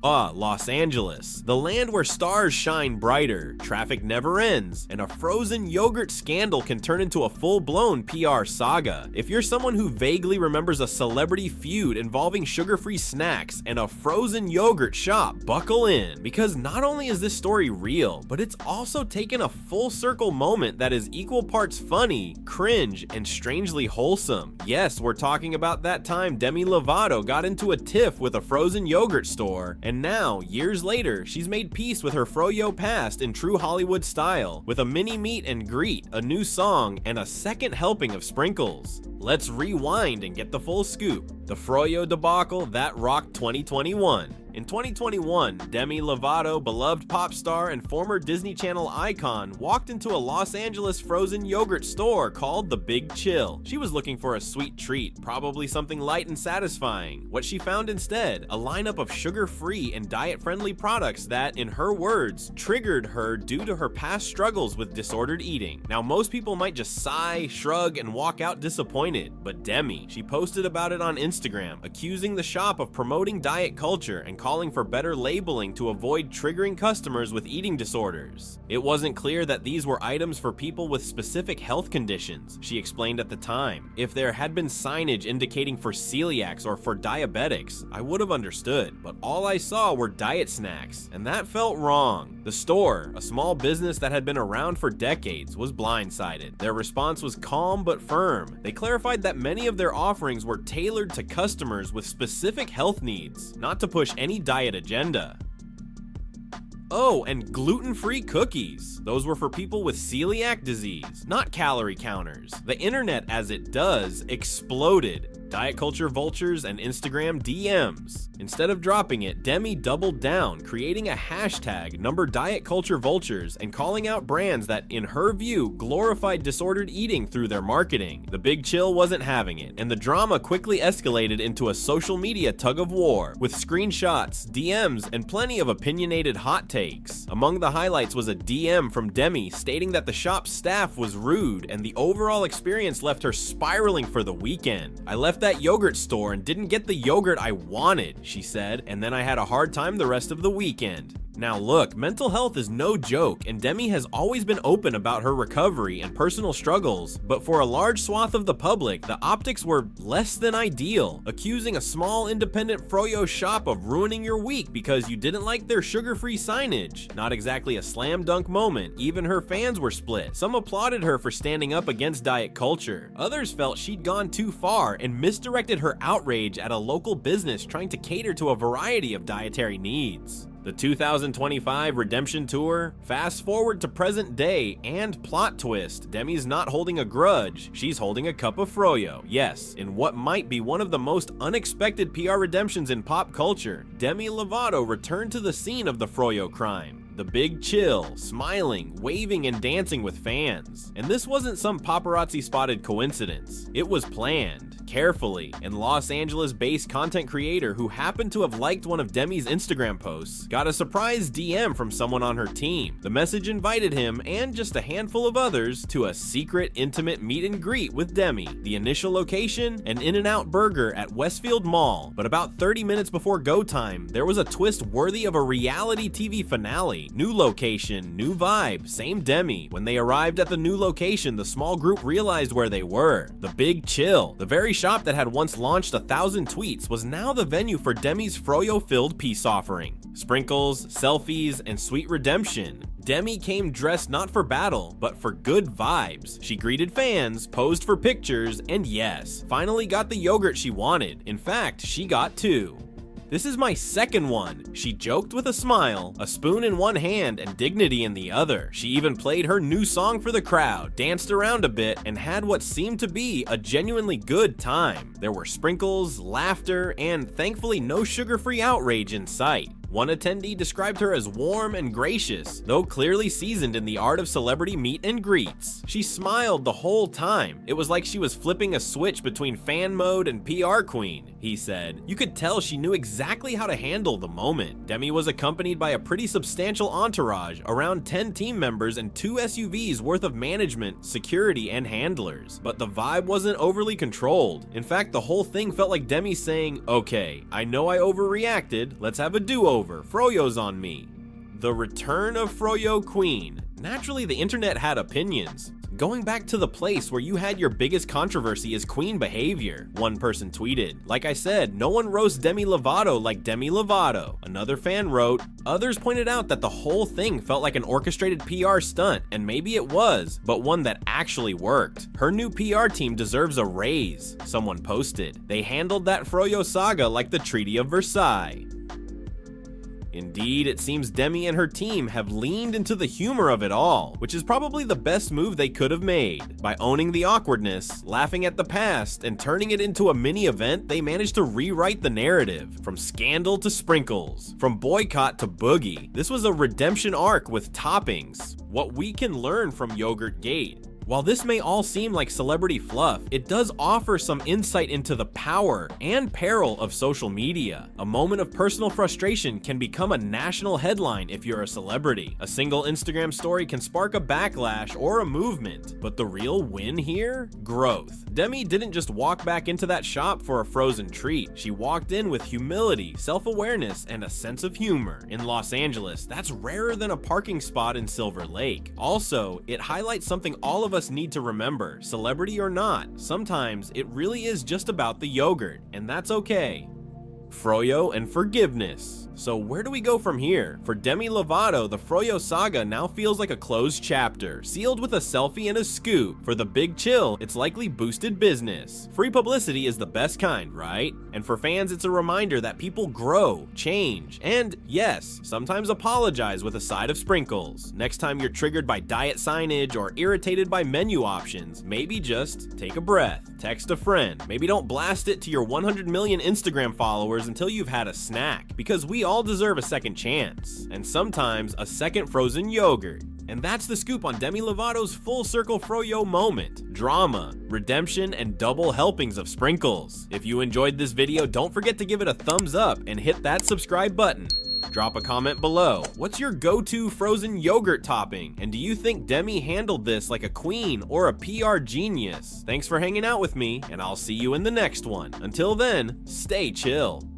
Los Angeles, the land where stars shine brighter, traffic never ends, and a frozen yogurt scandal can turn into a full-blown PR saga. If you're someone who vaguely remembers a celebrity feud involving sugar-free snacks and a frozen yogurt shop, buckle in, because not only is this story real, but it's also taken a full-circle moment that is equal parts funny, cringe, and strangely wholesome. Yes, we're talking about that time Demi Lovato got into a tiff with a frozen yogurt store, and now, years later, she's made peace with her Froyo past in true Hollywood style, with a mini meet and greet, a new song, and a second helping of sprinkles. Let's rewind and get the full scoop. The Froyo debacle that rocked 2021. In 2021, Demi Lovato, beloved pop star and former Disney Channel icon, walked into a Los Angeles frozen yogurt store called The Big Chill. She was looking for a sweet treat, probably something light and satisfying. What she found instead, a lineup of sugar-free and diet-friendly products that, in her words, triggered her due to her past struggles with disordered eating. Now, most people might just sigh, shrug, and walk out disappointed, but Demi, she posted about it on Instagram, accusing the shop of promoting diet culture and calling for better labeling to avoid triggering customers with eating disorders. It wasn't clear that these were items for people with specific health conditions, she explained at the time. If there had been signage indicating for celiacs or for diabetics, I would have understood, but all I saw were diet snacks, and that felt wrong. The store, a small business that had been around for decades, was blindsided. Their response was calm but firm. They clarified that many of their offerings were tailored to customers with specific health needs, not to push any diet agenda. Oh, and gluten-free cookies. Those were for people with celiac disease, not calorie counters. The internet, as it does, exploded. Diet culture vultures and Instagram DMs. Instead of dropping it, Demi doubled down, creating a hashtag #DietCultureVultures and calling out brands that, in her view, glorified disordered eating through their marketing. The Big Chill wasn't having it, and the drama quickly escalated into a social media tug-of-war, with screenshots, DMs, and plenty of opinionated hot takes. Among the highlights was a DM from Demi stating that the shop's staff was rude, and the overall experience left her spiraling for the weekend. "I left that yogurt store and didn't get the yogurt I wanted," she said, "and then I had a hard time the rest of the weekend." Now look, mental health is no joke, and Demi has always been open about her recovery and personal struggles, but for a large swath of the public, the optics were less than ideal, accusing a small independent Froyo shop of ruining your week because you didn't like their sugar-free signage. Not exactly a slam dunk moment, even her fans were split. Some applauded her for standing up against diet culture. Others felt she'd gone too far and misdirected her outrage at a local business trying to cater to a variety of dietary needs. The 2025 Redemption Tour, fast forward to present day, and plot twist, Demi's not holding a grudge, she's holding a cup of Froyo. Yes, in what might be one of the most unexpected PR redemptions in pop culture, Demi Lovato returned to the scene of the Froyo crime. The Big Chill, smiling, waving, and dancing with fans. And this wasn't some paparazzi-spotted coincidence. It was planned, carefully, and Los Angeles-based content creator who happened to have liked one of Demi's Instagram posts got a surprise DM from someone on her team. The message invited him, and just a handful of others, to a secret, intimate meet and greet with Demi. The initial location, an In-N-Out Burger at Westfield Mall. But about 30 minutes before go time, there was a twist worthy of a reality TV finale. New location, new vibe, same Demi. When they arrived at the new location, the small group realized where they were. The Big Chill, the very shop that had once launched 1,000 tweets, was now the venue for Demi's Froyo-filled peace offering. Sprinkles, selfies, and sweet redemption. Demi came dressed not for battle, but for good vibes. She greeted fans, posed for pictures, and yes, finally got the yogurt she wanted. In fact, she got two. "This is my second one," she joked with a smile, a spoon in one hand and dignity in the other. She even played her new song for the crowd, danced around a bit, and had what seemed to be a genuinely good time. There were sprinkles, laughter, and thankfully no sugar-free outrage in sight. One attendee described her as warm and gracious, though clearly seasoned in the art of celebrity meet and greets. She smiled the whole time. It was like she was flipping a switch between fan mode and PR queen, he said. You could tell she knew exactly how to handle the moment. Demi was accompanied by a pretty substantial entourage, around 10 team members and 2 SUVs worth of management, security, and handlers. But the vibe wasn't overly controlled. In fact, the whole thing felt like Demi saying, "Okay, I know I overreacted, let's have a do-over over, Froyo's on me. The return of Froyo Queen. Naturally, the internet had opinions. Going back to the place where you had your biggest controversy is queen behavior, one person tweeted. Like I said, no one roasts Demi Lovato like Demi Lovato. Another fan wrote, others pointed out that the whole thing felt like an orchestrated PR stunt, and maybe it was, but one that actually worked. Her new PR team deserves a raise, someone posted. They handled that Froyo saga like the Treaty of Versailles. Indeed, it seems Demi and her team have leaned into the humor of it all, which is probably the best move they could have made. By owning the awkwardness, laughing at the past, and turning it into a mini event, they managed to rewrite the narrative. From scandal to sprinkles, from boycott to boogie. This was a redemption arc with toppings. What we can learn from Yogurt Gate. While this may all seem like celebrity fluff, it does offer some insight into the power and peril of social media. A moment of personal frustration can become a national headline if you're a celebrity. A single Instagram story can spark a backlash or a movement. But the real win here? Growth. Demi didn't just walk back into that shop for a frozen treat. She walked in with humility, self-awareness, and a sense of humor. In Los Angeles, that's rarer than a parking spot in Silver Lake. Also, it highlights something all of us need to remember, celebrity or not, sometimes it really is just about the yogurt, and that's okay. Froyo and forgiveness. So where do we go from here? For Demi Lovato, the Froyo saga now feels like a closed chapter, sealed with a selfie and a scoop. For the Big Chill, it's likely boosted business. Free publicity is the best kind, right? And for fans, it's a reminder that people grow, change, and yes, sometimes apologize with a side of sprinkles. Next time you're triggered by diet signage or irritated by menu options, maybe just take a breath, text a friend. Maybe don't blast it to your 100 million Instagram followers until you've had a snack, because we all deserve a second chance, and sometimes a second frozen yogurt. And that's the scoop on Demi Lovato's full circle Froyo moment. Drama, redemption, and double helpings of sprinkles. If you enjoyed this video, don't forget to give it a thumbs up and hit that subscribe button. Drop a comment below. What's your go-to frozen yogurt topping? And do you think Demi handled this like a queen or a PR genius? Thanks for hanging out with me, and I'll see you in the next one. Until then, stay chill.